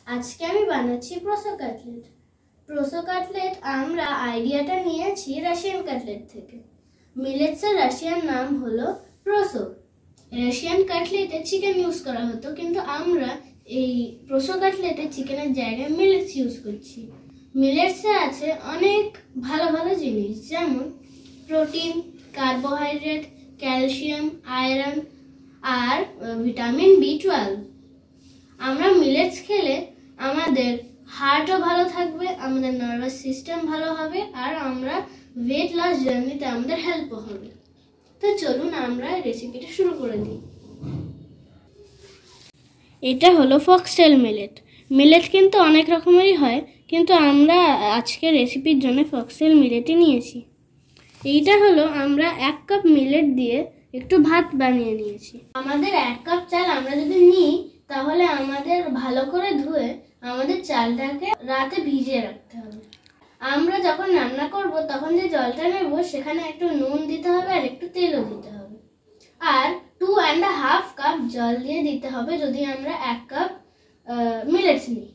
আজকে আমি বানাচ্ছি প্রোসো কাটলেট। প্রোসো কাটলেট আমরা আইডিয়াটা নিয়েছি রাশিয়ান কাটলেট থেকে। মিলেটসের রাশিয়ান নাম হলো প্রোসো। রাশিয়ান কাটলেটে চিকেন ইউজ করা হতো, কিন্তু আমরা এই প্রোসো কাটলেটে চিকেনের জায়গায় মিলেটস ইউজ করছি। মিলেটসে আছে অনেক ভালো ভালো জিনিস, যেমন প্রোটিন, কার্বোহাইড্রেট, ক্যালসিয়াম, আয়রন আর ভিটামিন B12। আমরা মিলেটস খেলে আমাদের হার্টও ভালো থাকবে, আমাদের নার্ভাস সিস্টেম ভালো হবে, আর আমরা ওয়েট লস জার্নিতে আমাদের হেল্পও হবে। তো চলুন আমরা রেসিপিটা শুরু করে দিই। এটা হলো ফক্সটেল মিলেট। মিলেট কিন্তু অনেক রকমেরই হয়, কিন্তু আমরা আজকে রেসিপির জন্য ফক্সটেল মিলেটই নিয়েছি। এইটা হলো আমরা 1 কাপ মিলেট দিয়ে একটু ভাত বানিয়ে নিয়েছি। আমাদের 1 কাপ চাল আমরা যদি নিই, তাহলে আমাদের ভালো করে ধুয়ে আমাদের চালটাকে রাতে ভিজিয়ে রাখতে হবে। আমরা যখন রান্না করব তখন যে জলটা নেব সেখানে একটু নুন দিতে হবে আর একটু তেলও দিতে হবে, আর 2.5 কাপ জল দিয়ে দিতে হবে যদি আমরা 1 কাপ মিলেটস নিই।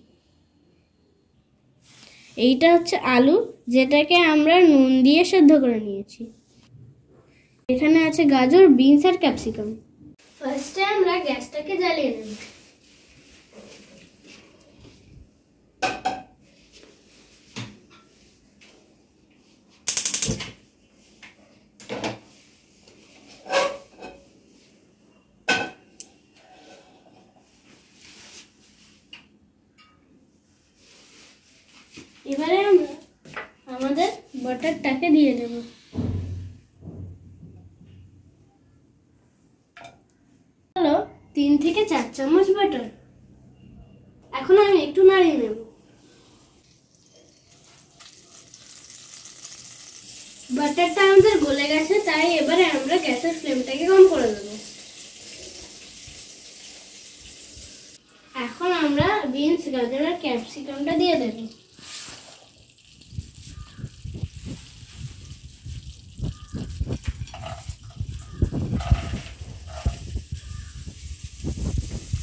এইটা হচ্ছে আলু, যেটাকে আমরা নুন দিয়ে সেদ্ধ করে নিয়েছি। এখানে আছে গাজর, বিনস আর ক্যাপসিকাম। ফার্স্টে আমরা গ্যাসটাকে জ্বালিয়ে নেব। এবারে আমরা আমাদের বাটারটাকে দিয়ে দেব। হলো 3 থেকে 4 চামচ বাটার। এখন আমি একটু নাড়িয়ে নেব। বাটারটা আমাদের গলে গেছে, তাই এবারে আমরা গ্যাসের ফ্লেমটাকে কম করে দেব। এখন আমরা বিনস, গাজর আর ক্যাপসিকামটা দিয়ে দেব।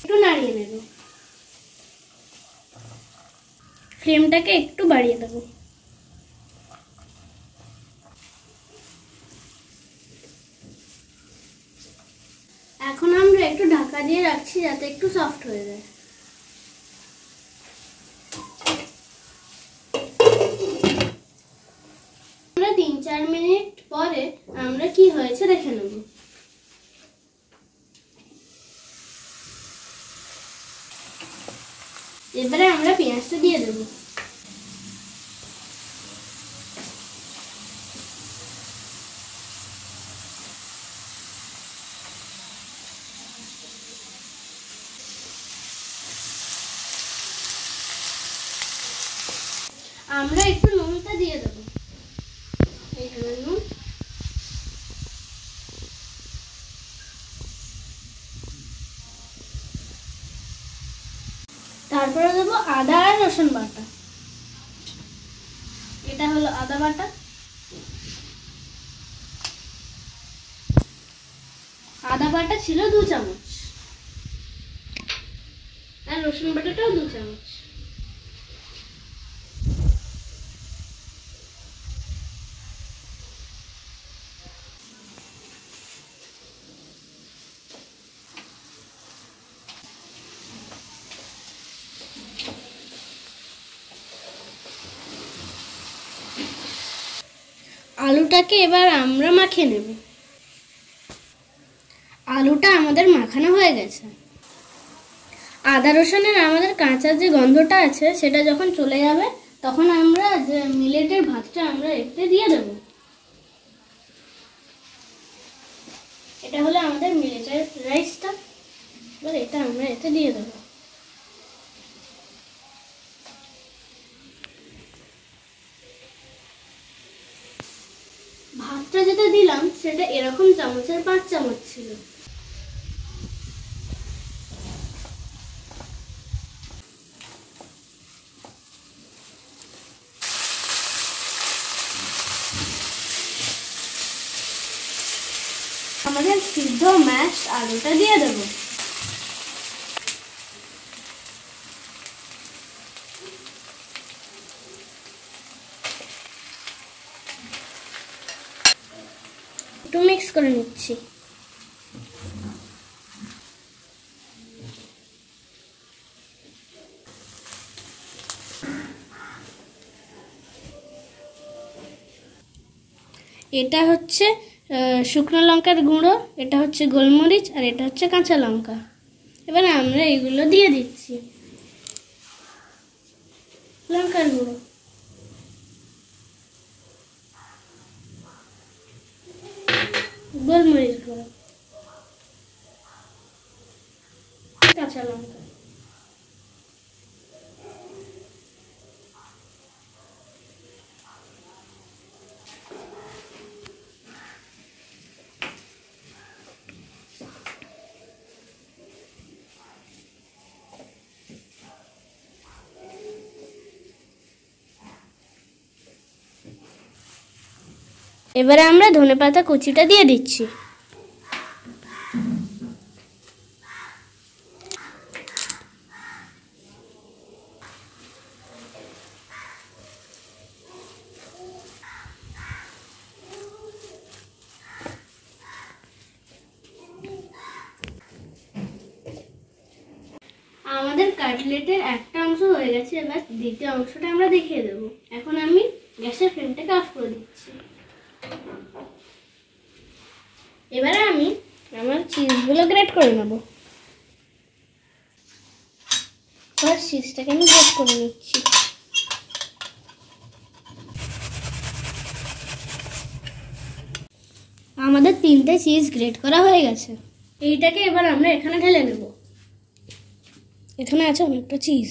একটু নাড়িয়ে নেব। ফ্লেমটাকে একটু বাড়িয়ে দেব। এখন আমরা একটু ঢাকা দিয়ে রাখছি যাতে একটু সফট হয়ে যায়। আমরা 3-4 মিনিট পরে আমরা কি হয়েছে দেখে নেব। এবারে আমরা পেঁয়াজটা দিয়ে দেব। আমরা একটু নুনটা দিয়ে দেব। এইখানে নুন, তারপরে দেব আদা আর রসুন বাটা। এটা হলো আদা বাটা। আদা বাটা ছিল 2 চামচ আর রসুন বাটাটাও 2 চামচ। আলুটাকে এবার আমরা মাখিয়ে নেব। আলুটা আমাদের মাখানো হয়ে গেছে। আদা রসুনের আমাদের কাঁচা যে গন্ধটা আছে সেটা যখন চলে যাবে, তখন আমরা যে মিলেটের ভাতটা আমরা এতে দিয়ে দেব। এটা হলো আমাদের মিলেটের রাইসটা। এবার এটা আমরা এতে দিয়ে দেব। ভাতটা যেটা দিলাম সেটা এরকম চামচের 5 চামচ ছিল। আমাদের সিদ্ধ ম্যাশ আলুটা দিয়ে দেব। মিক্স করে নিচ্ছি। এটা হচ্ছে শুকনো লঙ্কার গুঁড়ো, এটা হচ্ছে গোলমরিচ, আর এটা হচ্ছে কাঁচা লঙ্কা। এবার আমরা এগুলো দিয়ে দিচ্ছি। লঙ্কার গুঁড়ো, গোলমরিচ গুঁড়ো, কাঁচা লঙ্কা। এবারে আমরা ধনেপাতা কুচিটা দিয়ে দিচ্ছি। আমাদের কাটলেটের একটা অংশ হয়ে গেছে, এবার দ্বিতীয় অংশটা আমরা দেখিয়ে দেব। এখন আমি গ্যাসের ফ্লেমটাকে অফ করে দিচ্ছি। এবারে আমি আমার চিজগুলো গ্রেট করে নেব। ফার্স্ট চিজটাকে আমি গ্রেট করে নিচ্ছি। আমাদের 3টে চিজ গ্রেট করা হয়ে গেছে। এইটাকে এবার আমরা এখানে ঢেলে নেব। এখানে আছে অনেকটা চিজ।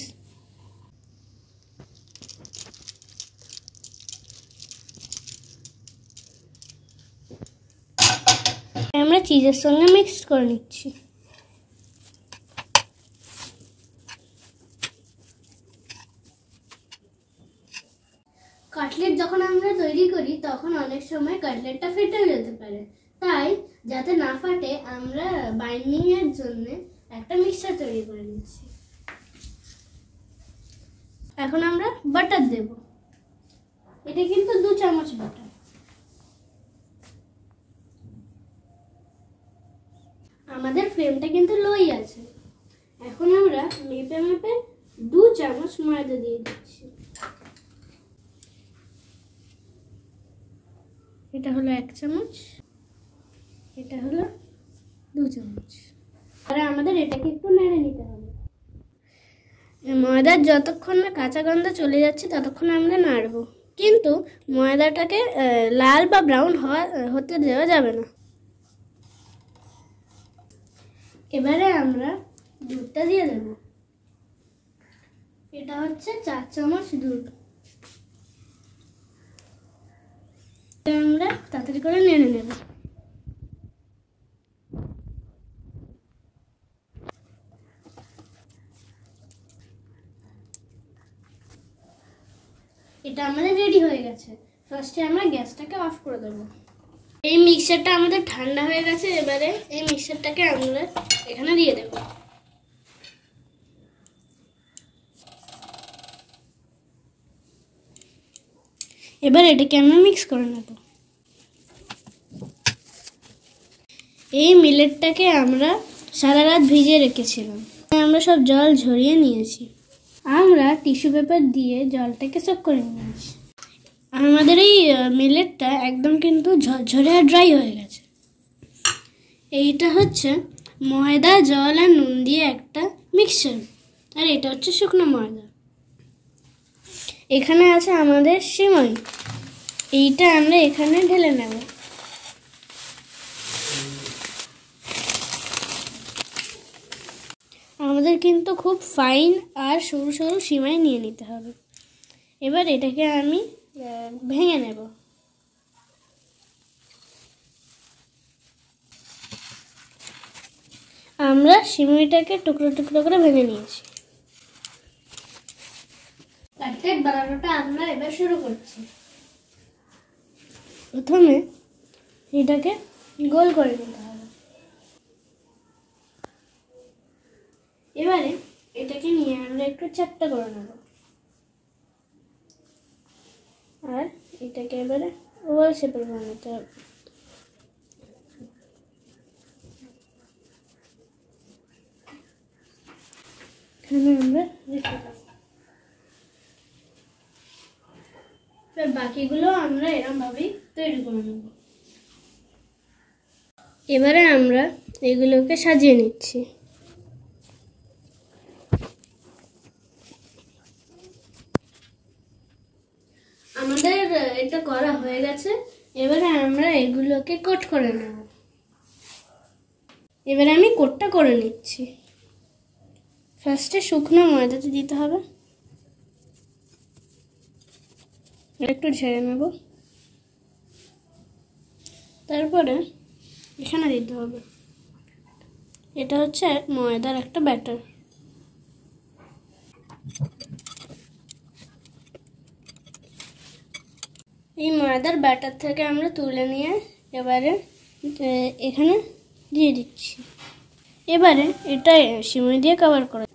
আমরা চিজের সঙ্গে মিক্স করে নিচ্ছি। কাটলেট যখন আমরা তৈরি করি তখন অনেক সময় কাটলেটটা ফেটে যেতে পারে, তাই যাতে না ফাটে আমরা বাইন্ডিং এর জন্য একটা মিক্সচার তৈরি করে নিচ্ছি। এখন আমরা বাটার দেব। এটা কিন্তু 2 চামচ বাটার। আমাদের ফ্লেমটা কিন্তু লোই আছে। এখন আমরা মেপে মেপে 2 চামচ ময়দা দিয়ে দিচ্ছি। এটা হলো 1 চামচ, এটা হলো 2 চামচ। আর আমাদের এটাকে একটু নেড়ে নিতে হবে। ময়দার যতক্ষণ না কাঁচা গন্ধ চলে যাচ্ছে ততক্ষণ আমরা নাড়বো, কিন্তু ময়দাটাকে লাল বা ব্রাউন হতে দেওয়া যাবে না। এবারে আমরা দুধটা দিয়ে দেব। এটা হচ্ছে 4 চামচ দুধ। আমরা তাড়াতাড়ি করে নেড়ে নেব। এটা আমাদের রেডি হয়ে গেছে। ফার্স্টে আমরা গ্যাসটাকে অফ করে দেব। এই মিক্সচারটা আমাদের ঠান্ডা হয়ে গেছে। এবারে এই মিক্সচারটাকে আমরা এখানে দিয়ে দেব। এবার এটাকে আমরা মিক্স করে নেব। এই মিলেটটাকে আমরা সারা রাত ভিজিয়ে রেখেছিলাম। আমরা সব জল ঝরিয়ে নিয়েছি। আমরা টিস্যু পেপার দিয়ে জলটাকে সোক করে নিয়েছি। আমাদের এই মিলেটটা একদম কিন্তু ঝরঝরে আর ড্রাই হয়ে গেছে। এইটা হচ্ছে ময়দা, জল আর নুন দিয়ে একটা মিক্সচার, আর এটা হচ্ছে শুকনো ময়দা। এখানে আছে আমাদের সিমাই। এইটা আমরা এখানে ঢেলে নেব। আমাদের কিন্তু খুব ফাইন আর সরু সরু সিমাই নিয়ে নিতে হবে। এবার এটাকে আমি ভেঙে নেব। আমরা সিমাইটাকে টুকরো টুকরো করে ভেঙে নিয়েছি। কাটলেট বানানোটা আমরা এবার শুরু করছি। প্রথমে এটাকে গোল করে নিতে হবে। এবারে এটাকে নিয়ে আমরা একটু চ্যাপ্টা করে নেব, আর এটাকে এবারে ওভাল শেপের বানাতে হবে। এখানে আমরা রেখে দেব। এবার বাকিগুলো আমরা এরকম ভাবেই তৈরি করে নেব। এবারে আমরা এগুলোকে সাজিয়ে নিচ্ছি। আমাদের এটা করা হয়ে গেছে। এবারে আমরা এগুলোকে কোট করে নেব। এবারে আমি কোটটা করে নিচ্ছি। ফার্স্টে শুকনো ময়দাতে দিতে হবে, একটু ঝেড়ে নেব, তারপরে এখানে দিতে হবে। এটা হচ্ছে ময়দার একটা ব্যাটার। এই ময়দার ব্যাটার থেকে আমরা তুলে নিয়ে এবারে এখানে দিয়ে দিচ্ছি। এবারে এটা সিমুই দিয়ে কভার করে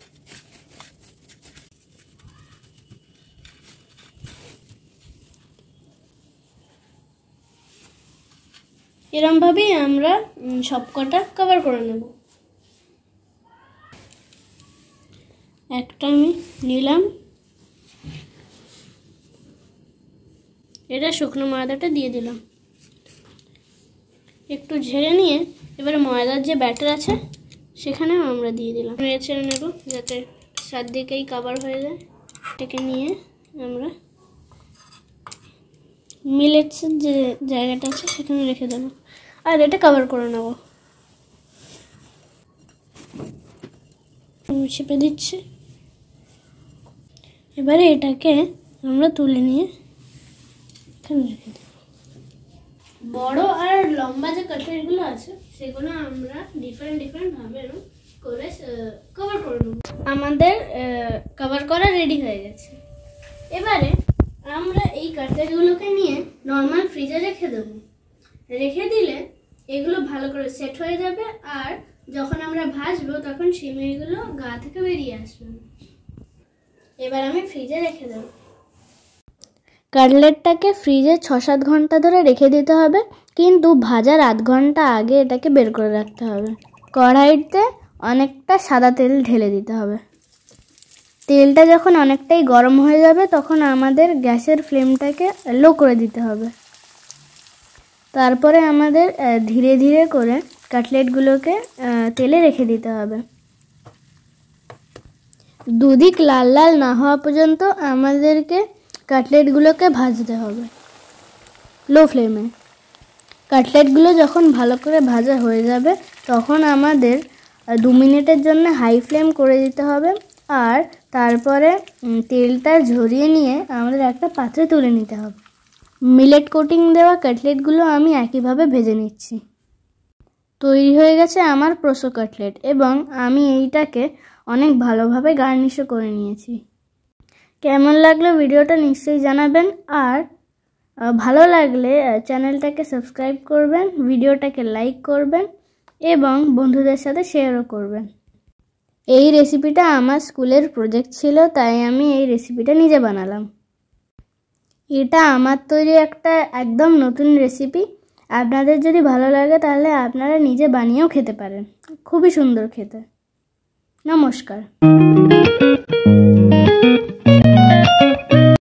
এরকম ভাবেই আমরা সবকটা কভার করে নেব। একটা আমি নিলাম, এটা শুকনো ময়দাটা দিয়ে দিলাম, একটু ঝেড়ে নিয়ে এবারে ময়দার যে ব্যাটার আছে সেখানেও আমরা দিয়ে দিলাম। নেড়ে ছেড়ে নেব যাতে চারদিকেই কভার হয়ে যায়। এটাকে নিয়ে আমরা মিলেটসের যে জায়গাটা আছে সেখানে রেখে দেবো আর এটা কভার করে নেব। চেপে দিচ্ছি। এবারে এটাকে আমরা তুলে নিয়ে এখানে রেখে দেব। বড় আর লম্বা যে কাটলেটগুলো আছে সেগুলো আমরা ডিফারেন্ট ভাবে করে কভার করে নেব। আমাদের কভার করা রেডি হয়ে গেছে। এবারে আমরা এই কাটলেটগুলোকে নিয়ে নর্মাল ফ্রিজে রেখে দেব। রেখে দিলে এগুলো ভালো করে সেট হয়ে যাবে আর যখন আমরা ভাজবো তখন সিমইগুলো গা থেকে বেরিয়ে আসবে। এবার আমি ফ্রিজে রেখে দেব। কাটলেটটাকে ফ্রিজে ৬-৭ ঘন্টা ধরে রেখে দিতে হবে, কিন্তু ভাজার আধ ঘন্টা আগে এটাকে বের করে রাখতে হবে। কড়াইতে অনেকটা সাদা তেল ঢেলে দিতে হবে। তেলটা যখন অনেকটাই গরম হয়ে যাবে তখন আমাদের গ্যাসের ফ্লেমটাকে লো করে দিতে হবে। তারপরে আমাদের ধীরে ধীরে করে কাটলেটগুলোকে তেলে রেখে দিতে হবে। দুদিক লাল লাল না হওয়া পর্যন্ত আমাদেরকে কাটলেটগুলোকে ভাজতে হবে লো ফ্লেমে। কাটলেটগুলো যখন ভালো করে ভাজা হয়ে যাবে তখন আমাদের 2 মিনিটের জন্য হাই ফ্লেম করে দিতে হবে আর তারপরে তেলটা ঝরিয়ে নিয়ে আমাদের একটা পাত্রে তুলে নিতে হবে। মিলেট কোটিং দেওয়া কাটলেটগুলো আমি একইভাবে ভেজে নিচ্ছি। তৈরি হয়ে গেছে আমার প্রোসো কাটলেট এবং আমি এইটাকে অনেক ভালোভাবে গার্নিশও করে নিয়েছি। কেমন লাগলো ভিডিওটা নিশ্চয়ই জানাবেন আর ভালো লাগলে চ্যানেলটাকে সাবস্ক্রাইব করবেন, ভিডিওটাকে লাইক করবেন এবং বন্ধুদের সাথে শেয়ারও করবেন। এই রেসিপিটা আমার স্কুলের প্রজেক্ট ছিল, তাই আমি এই রেসিপিটা নিজে বানালাম। এটা আমার তৈরি একটা একদম নতুন রেসিপি। আপনাদের যদি ভালো লাগে তাহলে আপনারা নিজে বানিয়েও খেতে পারেন। খুবই সুন্দর খেতে। নমস্কার।